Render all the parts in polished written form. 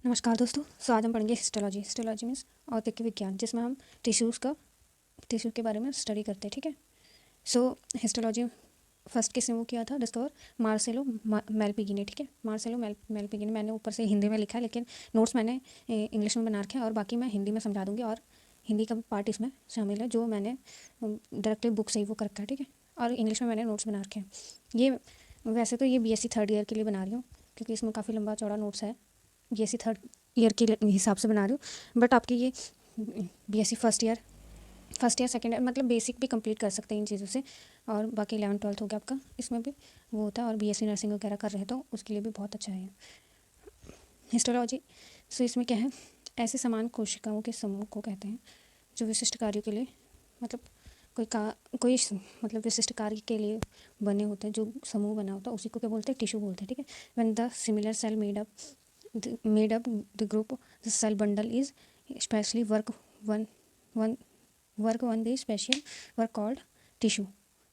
नमस्कार दोस्तों। आज हम पढ़ेंगे हिस्टोलॉजी। हिस्टोलॉजी मीन्स औद्योगिक विज्ञान, जिसमें हम टिश्यूज़ के बारे में स्टडी करते हैं। ठीक है। हिस्टोलॉजी फर्स्ट किसने वो किया था डिस्कवर? मार्सेलो मेलपिगी ने। ठीक है, मार्सेलो मेलपिगी ने। मैंने ऊपर से हिंदी में लिखा है, लेकिन नोट्स मैंने इंग्लिश में बना रखे हैं और बाकी मैं हिंदी में समझा दूंगी, और हिंदी का पार्ट इसमें शामिल है जो मैंने डायरेक्टली बुक से ही वो कर रखा है। ठीक है, और इंग्लिश में मैंने नोट्स बना रखे हैं। ये वैसे तो ये बीएससी थर्ड ईयर के लिए बना रही हूँ, क्योंकि इसमें काफ़ी लंबा चौड़ा नोट्स है। बीएससी थर्ड ईयर के हिसाब से बना रही हूँ, बट आपकी ये BSc first year second year मतलब बेसिक भी कंप्लीट कर सकते हैं इन चीज़ों से, और बाकी 11th-12th हो गया आपका, इसमें भी वो होता है। और बीएससी नर्सिंग वगैरह कर रहे हैं तो उसके लिए भी बहुत अच्छा है हिस्टोलॉजी। इसमें क्या है, ऐसे समान कोशिकाओं के समूह को कहते हैं जो विशिष्ट कार्यों के लिए मतलब कोई मतलब विशिष्ट कार्य के लिए बने होते हैं। जो समूह बना होता है उसी को क्या बोलते हैं? टिश्यू बोलते हैं। ठीक है। When the similar cell made up the group the cell bundle is especially work one the special work called tissue।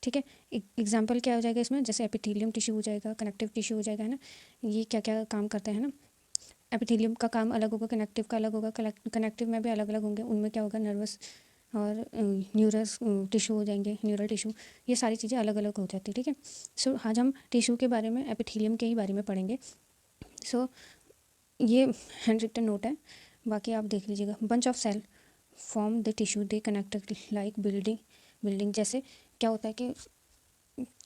ठीक है। एग्जाम्पल क्या हो जाएगा इसमें? जैसे एपिथेलियम टिश्यू हो जाएगा, कनेक्टिव टिश्यू हो जाएगा, है ना। ये क्या क्या काम करते हैं ना। एपिथेलियम का काम अलग होगा, कनेक्टिव का अलग होगा। कनेक्टिव में भी अलग अलग होंगे। उनमें क्या होगा? नर्वस और न्यूरस टिश्यू हो जाएंगे, न्यूरल टिश्यू। ये सारी चीज़ें अलग अलग हो जाती है। ठीक है। आज हम टिश्यू के बारे में, एपिथेलियम के ही बारे में पढ़ेंगे। ये हैंड रिटन नोट है, बाकी आप देख लीजिएगा। Bunch of cell form the tissue they connected like building. जैसे क्या होता है कि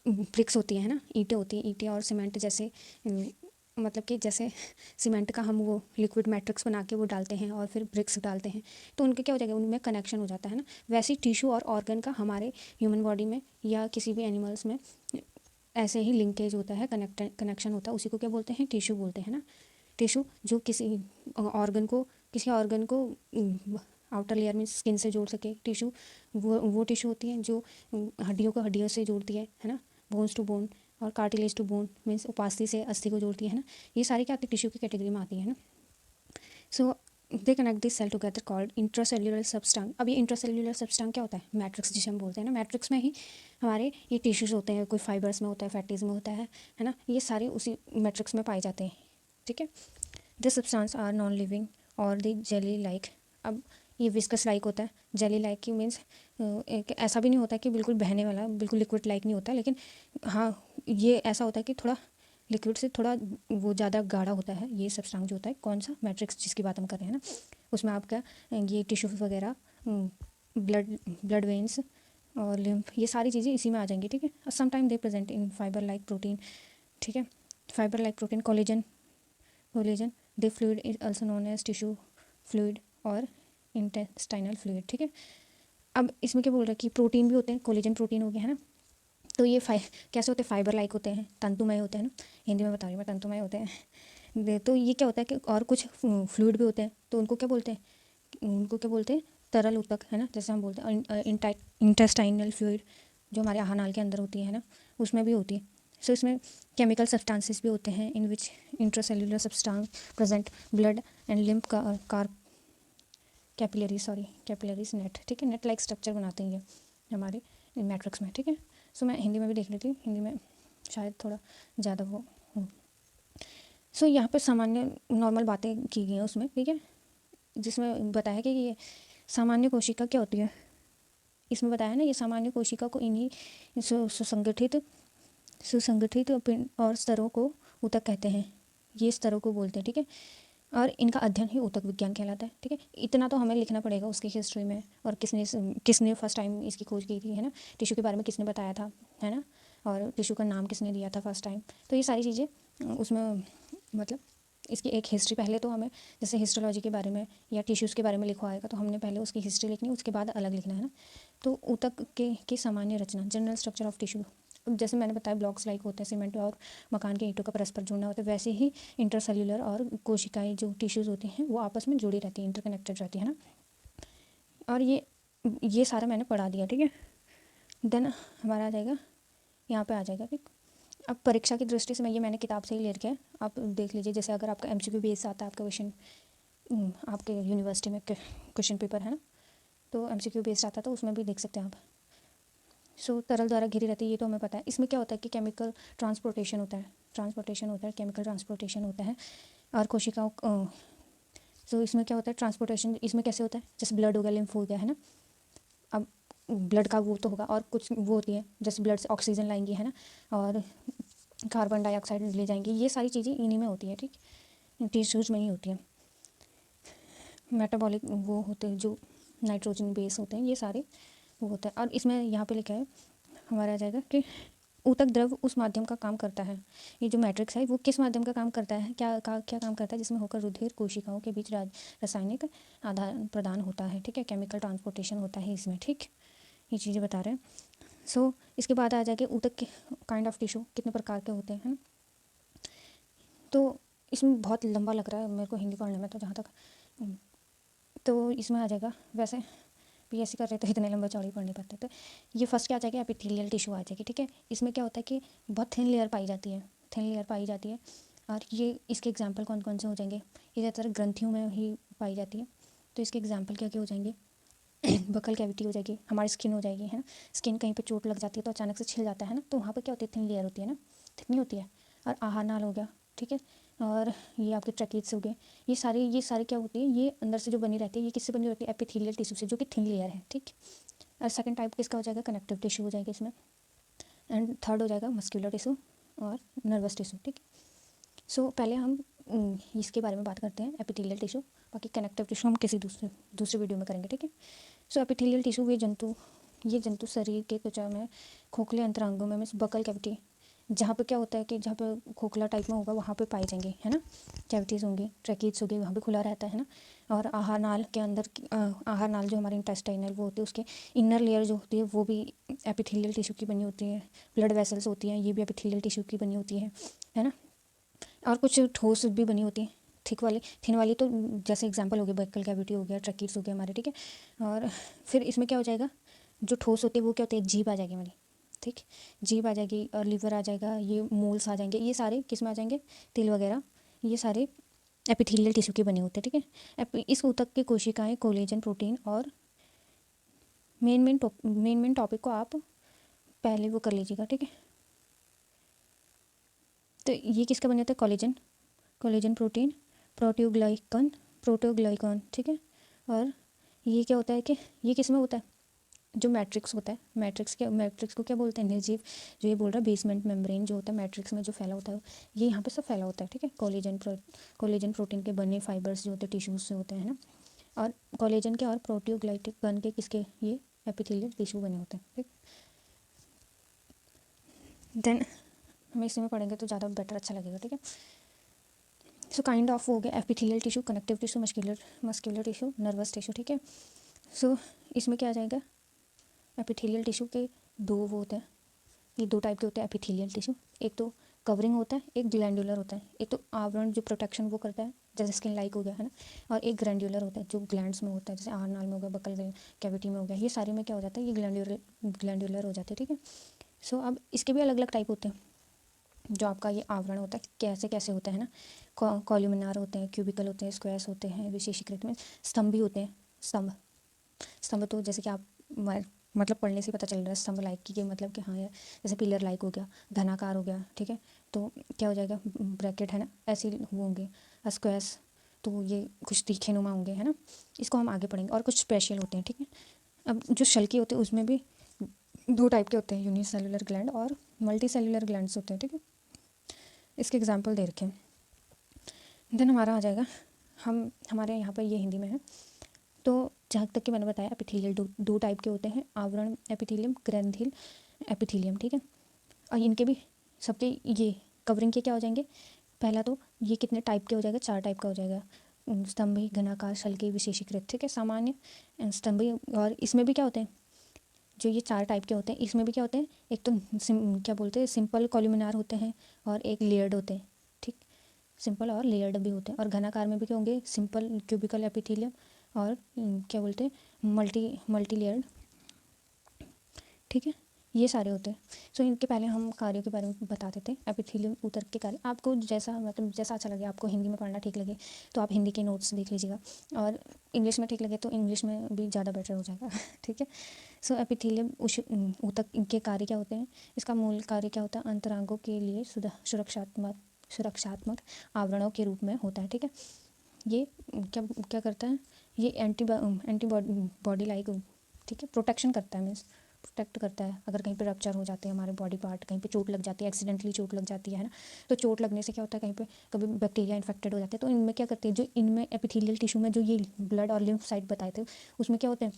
ब्रिक्स होती है ना, ईंटें होती हैं, ईंटें और सीमेंट जैसे मतलब कि जैसे सीमेंट का हम वो लिक्विड मैट्रिक्स बना के वो डालते हैं और फिर ब्रिक्स डालते हैं, तो उनके क्या हो जाएगा? उनमें कनेक्शन हो जाता है ना। वैसे ही टिश्यू और ऑर्गन का हमारे ह्यूमन बॉडी में या किसी भी एनिमल्स में ऐसे ही लिंकेज होता है, कनेक्शन होता है। उसी को क्या बोलते हैं? टिश्यू बोलते हैं ना। टिश्यू जो किसी ऑर्गन को आउटर लेयर में स्किन से जोड़ सके, टिश्यू वो टिश्यू होती है जो हड्डियों को हड्डियों से जोड़ती है ना। बोन्स टू बोन और कार्टिलेज टू बोन मीन्स उपास्थि से अस्थि को जोड़ती है ना। ये सारी क्या आती है? टिश्यू की कैटेगरी में आती है ना। So they connect this cell together called intracellular substance. अब ये इंट्रासेल्यूलर सब्सटेंस क्या होता है? मैट्रिक्स जिसे हम बोलते हैं ना। मैट्रिक्स में ही हमारे ये टिश्यूज होते हैं, कोई फाइबर्स में होता है, फैटीज में होता है ना। ये सारे उसी मैट्रिक्स में पाए जाते हैं। ठीक है। The substance are non living और द जेली लाइक। अब ये विस्कस लाइक होता है। जेली लाइक की मीन्स ऐसा भी नहीं होता कि बिल्कुल बहने वाला, बिल्कुल लिक्विड लाइक नहीं होता, लेकिन हाँ ये ऐसा होता है कि थोड़ा लिक्विड से थोड़ा वो ज़्यादा गाढ़ा होता है। ये सब्सटेंस जो होता है, कौन सा? मैट्रिक्स जिसकी बात हम कर रहे हैं ना, उसमें आपका ये टिश्यू वगैरह, ब्लड वेन्स और लिम्फ, ये सारी चीज़ें इसी में आ जाएंगी। ठीक है। Sometime they present in fiber like protein. ठीक है। Fiber like protein, collagen the fluid is also known as tissue fluid और इंटेस्टाइनल फ्लूइड। ठीक है। अब इसमें क्या बोल रहा है कि प्रोटीन भी होते हैं, कोलेजन प्रोटीन हो गया है ना। तो ये कैसे होते हैं? फाइबर लाइक होते हैं, तंतुमय होते हैं ना। हिंदी में बता रही हूँ मैं, तंतुमय होते हैं। तो ये क्या होता है कि और कुछ फ्लूइड भी होते हैं, तो उनको क्या बोलते हैं? तरल ऊतक, है ना। जैसे हम बोलते हैं इंटेस्टाइनल फ्लूइड, जो हमारे आहार के अंदर होती है ना, उसमें भी होती है। इसमें केमिकल सब्सटेंसेस भी होते हैं in which intracellular substance present blood and lymph car capillaries net. ठीक है। नेट लाइक स्ट्रक्चर बनाते हैं ये हमारे मैट्रिक्स में। ठीक है। मैं हिंदी में भी देख लेती हूँ, हिंदी में शायद थोड़ा ज़्यादा वो हो। यहाँ पे सामान्य नॉर्मल बातें की गई हैं उसमें। ठीक है। जिसमें बताया कि ये सामान्य कोशिका क्या होती है, इसमें बताया ना। ये सामान्य कोशिका को इन्हीं सुसंगठित और स्तरों को ऊतक कहते हैं। ये स्तरों को बोलते हैं। ठीक है। और इनका अध्ययन ही ऊतक विज्ञान कहलाता है। ठीक है। इतना तो हमें लिखना पड़ेगा उसकी हिस्ट्री में, और किसने फर्स्ट टाइम इसकी खोज की थी, है ना। टिश्यू के बारे में किसने बताया था, है ना। और टिश्यू का नाम किसने दिया था फर्स्ट टाइम। तो ये सारी चीज़ें उसमें मतलब इसकी एक हिस्ट्री पहले तो हमें, जैसे हिस्टोलॉजी के बारे में या टिश्यूज़ के बारे में लिखा आएगा तो हमने पहले उसकी हिस्ट्री लिखनी, उसके बाद अलग लिखना है ना। तो ऊतक की सामान्य रचना, जनरल स्ट्रक्चर ऑफ टिश्यू। जैसे मैंने बताया ब्लॉक्स लाइक होते हैं, सीमेंट और मकान के ईंटों का परस्पर जुड़ना होता है, वैसे ही इंटरसेल्यूलर और कोशिकाएं जो टिश्यूज़ होती हैं वो आपस में जुड़ी रहती हैं, इंटरकनेक्टेड रहती है ना। और ये सारा मैंने पढ़ा दिया। ठीक है। देन हमारा आ जाएगा, यहाँ पे आ जाएगा कि अब परीक्षा की दृष्टि से मैंने किताब से ही ले रखा है, आप देख लीजिए। जैसे अगर आपका एमसीक्यू बेस आता है, आपका क्वेश्चन आपके यूनिवर्सिटी में क्वेश्चन पेपर है ना, तो एमसीक्यू बेस्ड आता है, तो उसमें भी देख सकते हैं आप। तरल द्वारा घिरी रहती है, ये तो हमें पता है। इसमें क्या होता है कि केमिकल ट्रांसपोर्टेशन होता है, केमिकल ट्रांसपोर्टेशन होता है, और कोशिकाओं सो इसमें क्या होता है ट्रांसपोर्टेशन, इसमें कैसे होता है, जैसे ब्लड हो गया, लिम्फ हो गया, है ना। अब ब्लड का वो तो होगा, और कुछ वो होती है जैसे ब्लड से ऑक्सीजन लाएंगी, है ना, और कार्बन डाइऑक्साइड ले जाएंगी, ये सारी चीज़ें इन्हीं में होती है, ठीक, टिश्यूज़ में ही होती है। मेटाबॉलिक वो होते हैं जो नाइट्रोजन बेस होते हैं, ये सारे वो होता है। और इसमें यहाँ पे लिखा है हमारा आ जाएगा कि ऊतक द्रव उस माध्यम का काम करता है, ये जो मैट्रिक्स है वो किस माध्यम का काम करता है, क्या काम करता है, जिसमें होकर रुधिर कोशिकाओं के बीच रासायनिक आदान प्रदान होता है, ठीक है, केमिकल ट्रांसपोर्टेशन होता है इसमें, ठीक, ये चीज़ें बता रहे हैं। सो इसके बाद आ जाएगा ऊतक के काइंड ऑफ टिश्यू कितने प्रकार के होते हैं। तो इसमें बहुत लंबा लग रहा है मेरे को हिंदी पढ़ने में, तो जहाँ तक तो इसमें आ जाएगा, वैसे पीएससी कर रहे तो इतने लंबे चौड़े पढ़ नहीं पाते। तो ये फर्स्ट क्या आ जाएगा, एपिथेलियल टिश्यू आ जाएगी, ठीक है। इसमें क्या होता है कि बहुत थिन लेयर पाई जाती है, थिन लेयर पाई जाती है। और ये इसके एग्जांपल कौन कौन से हो जाएंगे, ये ज़्यादातर ग्रंथियों में ही पाई जाती है। तो इसके एग्जांपल क्या क्या हो जाएंगे, बकल कैविटी हो जाएगी, हमारी स्किन हो जाएगी, है ना, स्किन कहीं पे चोट लग जाती है तो अचानक से छिल जाता है ना, तो वहाँ पे क्या होती है, थिन लेयर होती है ना, थिक नहीं होती है। और आहार नाल हो गया, ठीक है, और ये आपके ट्रैकीज हो गए, ये सारे क्या होती है, ये अंदर से जो बनी रहती है, ये किससे बनी रहती है, एपिथेलियल टिश्यू से, जो कि थिन लेयर है, ठीक। और सेकंड टाइप किसका हो जाएगा, कनेक्टिव टिश्यू हो जाएगा इसमें। एंड थर्ड हो जाएगा मस्कुलर टिश्यू और नर्वस टिश्यू, ठीक। सो पहले हम इसके बारे में बात करते हैं, एपिथेलियल टिश्यू। बाकी कनेक्टिव टिश्यू हम किसी दूसरे वीडियो में करेंगे, ठीक है। सो एपिथेलियल टिश्यू ये जंतु शरीर के त्वचा में खोखले अंतरांगों में मीन्स बकल कैविटी, जहाँ पे क्या होता है कि जहाँ पे खोखला टाइप में होगा वहाँ पे पाए जाएंगे, है ना, कैविटीज़ होंगी, ट्रैकीज होगी, वहाँ पे खुला रहता है ना। और आहार नाल के अंदर आहार नाल जो हमारे इंटेस्टाइनल वो होती है, उसके इनर लेयर जो होती है वो भी एपिथेलियल टिश्यू की बनी होती है। ब्लड वेसल्स होती हैं, ये भी एपिथेलियल टिश्यू की बनी होती है ना। और कुछ ठोस भी बनी होती है, थिन वाली तो जैसे एग्जांपल हो गया बकल कैविटी हो गया, ट्रैकीज हो गया हमारे, ठीक है। और फिर इसमें क्या हो जाएगा, जो ठोस होती है वो क्या होती है, जीभ आ जाएगी हमारी, ठीक, जीभ आ जाएगी, और लिवर आ जाएगा, ये मोल्स आ जाएंगे, ये सारे किस में आ जाएंगे, तिल वगैरह, ये सारे एपिथेलियल टिश्यू के बने होते हैं, ठीक है। इस ऊतक की कोशिकाएं कोलेजन प्रोटीन और मेन टॉपिक को आप पहले वो कर लीजिएगा, ठीक है। तो ये किसका बने होता है, कोलेजन प्रोटीन, प्रोटीओग्लाइकन, ठीक है। और ये क्या होता है कि ये किस में होता है, जो मैट्रिक्स होता है, मैट्रिक्स को क्या बोलते हैं, निर्जीव, जो ये बोल रहा है बेसमेंट मेम्ब्रेन जो होता है मैट्रिक्स में जो फैला होता है, ये यहाँ पे सब फैला होता है, ठीक है। कोलेजन प्रोटीन के बने फाइबर्स जो होते हैं टिश्यूज से होते हैं ना। और कोलेजन के और प्रोटीओग्लाइकन के किसके, ये एपिथेलियल टिश्यू बने होते हैं, ठीक। देन हमें इसी में पढ़ेंगे तो ज़्यादा बेटर अच्छा लगेगा, ठीक है। सो काइंड ऑफ हो गया epithelial tissue, connective tissue, muscular tissue, nervous tissue, ठीक है। सो इसमें क्या आ जाएगा, एपिथेलियल टिश्यू के दो वो होते हैं, ये दो टाइप के होते हैं एपिथेलियल टिश्यू, एक तो कवरिंग होता है, एक ग्लैंडुलर होता है। एक तो आवरण जो प्रोटेक्शन वो करता है जैसे स्किन लाइक हो गया, है ना, और एक ग्लैंडुलर होता है जो ग्लैंड्स में होता है, जैसे आहार नाल में हो गया, बकल कैविटी में हो गया, ये सारे में क्या हो जाता है, ये ग्लैंडुलर हो जाते हैं, ठीक है। सो अब इसके भी अलग अलग टाइप होते हैं। जो आपका ये आवरण होता है कैसे कैसे होता है ना, कॉल्यूमिनार होते हैं, क्यूबिकल होते हैं, स्क्वायर्स होते हैं, विशेषीकृत में स्तंभ भी होते हैं। स्तंभ तो जैसे कि आप मतलब पढ़ने से पता चल रहा है स्तंभ लाइक की, मतलब कि हाँ यार, जैसे पिलर लाइक हो गया, घनाकार हो गया, ठीक है। तो क्या हो जाएगा, ब्रैकेट है ना, ऐसे वो होंगे स्क्वायर्स, तो ये कुछ तीखे नुमा होंगे, है ना। इसको हम आगे पढ़ेंगे। और कुछ स्पेशल होते हैं, ठीक है। अब जो शल्की होते हैं उसमें भी दो टाइप के होते हैं, यूनिसेलुलर ग्लैंड और मल्टी सेलुलर ग्लैंड्स होते हैं, ठीक है। इसके एग्जाम्पल दे रखे हैं। देन हमारा आ जाएगा, हमारे यहाँ पर ये हिंदी में है। तो जहाँ तक कि मैंने बताया एपिथेलियल दो टाइप के होते हैं, आवरण एपिथेलियम, ग्रंथिल एपिथेलियम, ठीक है। और इनके भी सबके ये कवरिंग के क्या हो जाएंगे, पहला तो ये कितने टाइप के हो जाएगा, 4 टाइप का हो जाएगा, स्तंभी, घनाकार, शल्की, विशेषीकृत, ठीक है, सामान्य, स्तंभी। और इसमें भी क्या होते हैं, जो ये 4 टाइप के होते हैं इसमें भी क्या होते हैं, एक तो क्या बोलते हैं सिंपल कॉल्यूमिनार होते हैं, और एक लेयर्ड होते हैं, ठीक, सिंपल और लेयर्ड भी होते हैं। और घनाकार में भी क्या होंगे, सिंपल क्यूबिकल एपिथेलियम और क्या बोलते हैं मल्टी लेयर्ड, ठीक है, ये सारे होते हैं। सो इनके पहले हम कार्यों के बारे में बता देते हैं। एपिथेलियम ऊतक के कार्य आपको जैसा मतलब जैसा अच्छा लगे, आपको हिंदी में पढ़ना ठीक लगे तो आप हिंदी के नोट्स देख लीजिएगा, और इंग्लिश में ठीक लगे तो इंग्लिश में भी ज़्यादा बेटर हो जाएगा ठीक है। सो एपिथेलियम ऊतक के कार्य क्या होते हैं, इसका मूल कार्य क्या होता है, अंतरांगों के लिए सुरक्षात्मक आवरणों के रूप में होता है, ठीक है। ये क्या क्या करता है, ये एंटीबॉडी लाइक, ठीक है, प्रोटेक्शन करता है, मीन्स प्रोटेक्ट करता है। अगर कहीं पे रप्चर हो जाते हैं हमारे बॉडी पार्ट, कहीं पे चोट लग जाती है, एक्सीडेंटली चोट लग जाती है ना, तो चोट लगने से क्या होता है, कहीं पे कभी बैक्टीरिया इन्फेक्टेड हो जाते हैं, तो इनमें क्या करते हैं, जो इनमें एपिथेलियल टिश्यू में जो ये ब्लड और लिम्फोसाइट बताए थे, उसमें क्या होते हैं,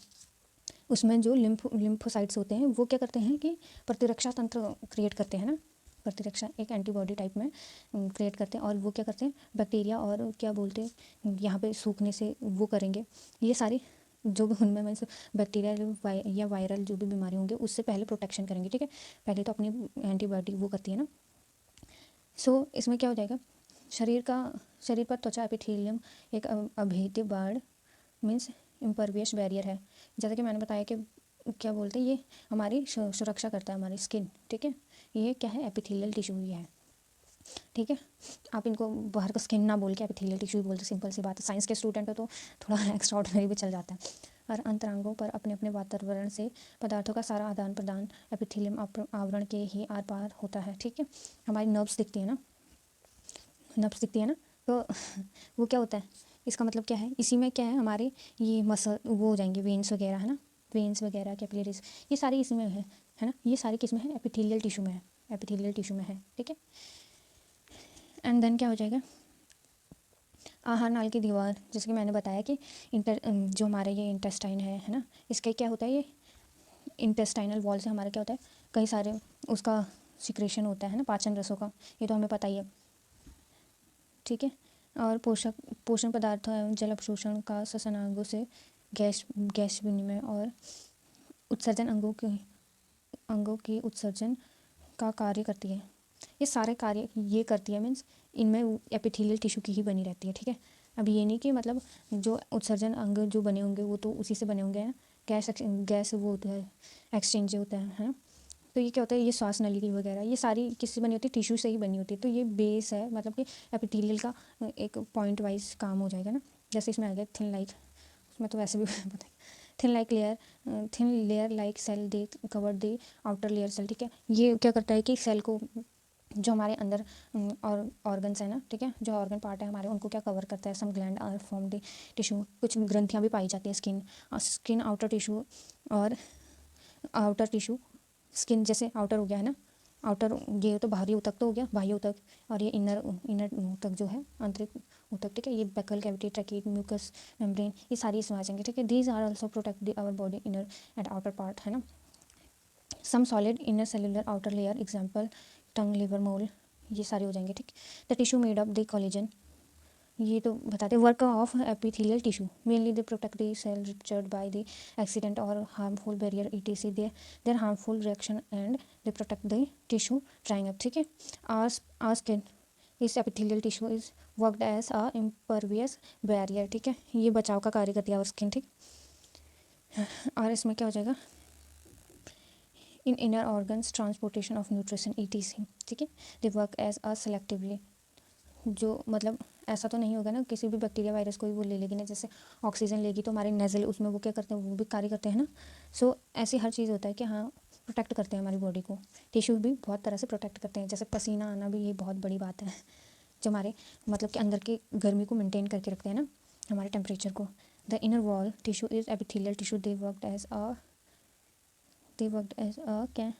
उसमें जो लिम्फोसाइट्स होते हैं वो क्या करते हैं कि प्रतिरक्षा तंत्र क्रिएट करते हैं ना, प्रतिरक्षा एक एंटीबॉडी टाइप में क्रिएट करते हैं, और वो क्या करते हैं, बैक्टीरिया और क्या बोलते हैं यहाँ पे सूखने से वो करेंगे, ये सारी जो भी उनमें मीन्स बैक्टीरिया या वायरल जो भी बीमारी होंगे उससे पहले प्रोटेक्शन करेंगे, ठीक है, पहले तो अपनी एंटीबॉडी वो करती है ना। सो इसमें क्या हो जाएगा, शरीर पर त्वचा एपिथेलियम एक अभेद्य बाड़, मीन्स इम्परवियस बैरियर है। जैसा कि मैंने बताया कि क्या बोलते हैं, ये हमारी सुरक्षा करता है, हमारी स्किन, ठीक है, ये क्या है, एपिथेलियल टिश्यू ही है, ठीक है। आप इनको बाहर का स्किन ना बोल के एपिथेलियल टिश्यू बोलते, सिंपल सी बात है, साइंस के स्टूडेंट हो तो थोड़ा एक्स्ट्रा ऑर्डिनरी भी चल जाता है। और अंतरांगों पर अपने अपने वातावरण से पदार्थों का सारा आदान प्रदान एपिथेलियम आवरण के ही आर पार होता है, ठीक है। हमारी नर्व्स दिखती है ना, नर्व्स दिखती है ना, तो वो क्या होता है, इसका मतलब क्या है, इसी में क्या है, हमारे ये मसल वो हो जाएंगे, वेन्स वगैरह है ना, वेन्स वगैरह कैपिलरीज, ये सारी इसमें है ना, ये सारी किस में है, एपिथेलियल टिश्यू में है, एपिथेलियल टिश्यू में है, ठीक है। एंड देन क्या हो जाएगा, आहार नाल की दीवार, जैसे कि मैंने बताया कि जो हमारे ये इंटेस्टाइन है ना, इसका क्या होता है, ये इंटेस्टाइनल वॉल से हमारा क्या होता है, कई सारे उसका सिक्रेशन होता है ना, पाचन रसों का, ये तो हमें पता ही है, ठीक है। और पोषण पदार्थों एवं जल अवशोषण का श्वसनांगों से गैस विनिमय और उत्सर्जन अंगों की उत्सर्जन का कार्य करती है। ये सारे कार्य ये करती है, मीन्स इनमें एपिथेलियल टिश्यू की ही बनी रहती है, ठीक है। अब ये नहीं कि मतलब जो उत्सर्जन अंग जो बने होंगे वो तो उसी से बने होंगे ना, गैस वो होता है, एक्सचेंज होता है ना, तो ये क्या होता है, ये श्वास नली की वगैरह ये सारी किससे बनी होती है, टिश्यू से ही बनी होती है, तो ये बेस है, मतलब कि एपिथेलियल का एक पॉइंट वाइज काम हो जाएगा ना। जैसे इसमें आ गया थिन लाइक, उसमें तो वैसे भी पता है, थिन लेयर लाइक सेल दे कवर दे आउटर लेयर सेल, ठीक है। ये क्या करता है कि सेल को, जो हमारे अंदर और ऑर्गन्स है ना, ठीक है, जो ऑर्गन पार्ट है हमारे उनको क्या कवर करता है, some gland are form the tissue, कुछ ग्रंथियाँ भी पाई जाती है, स्किन आउटर टिश्यू और आउटर टिश्यू, स्किन जैसे आउटर हो गया है ना, आउटर ये तो बाहरी ऊतक तो हो गया, बाह्य ऊतक, और ये इनर ऊतक जो है, आंतरिक ऊतक, ठीक है, ये बेकल कैविटी, ट्रैकिट, म्यूकस मेम्ब्रेन, ये सारी इसमें आ जाएंगे, ठीक है। These are also protect the our body inner and outer part, है ना। Some solid inner cellular outer layer, example tongue, liver, mole, ये सारे हो जाएंगे, ठीक। The tissue made up the collagen, ये तो बताते work of epithelial tissue, mainly they protect the cell Richard by the accident और harmful barrier ETC there harmful reaction and they protect the tissue drying up, ठीक है। Are skin is epithelial tissue is worked as a impervious barrier, ठीक है, ये बचाव का कार्य करती है और स्किन, ठीक। और इसमें क्या हो जाएगा, in inner organs transportation of nutrition etc, ठीक है, they work as a selectively, जो मतलब ऐसा तो नहीं होगा ना किसी भी बैक्टीरिया वायरस कोई वो ले लेगी ना, जैसे ऑक्सीजन लेगी तो हमारे नेजल उसमें वो क्या करते हैं, वो भी कार्य करते हैं ना। सो ऐसी हर चीज़ होता है कि हाँ प्रोटेक्ट करते हैं हमारी बॉडी को, टिश्यू भी बहुत तरह से प्रोटेक्ट करते हैं, जैसे पसीना आना भी ये बहुत बड़ी बात है, जो हमारे मतलब कि अंदर की गर्मी को मेंटेन करके रखते हैं ना, हमारे टेम्परेचर को। The inner wall tissue is epithelial tissue, they worked as a क्या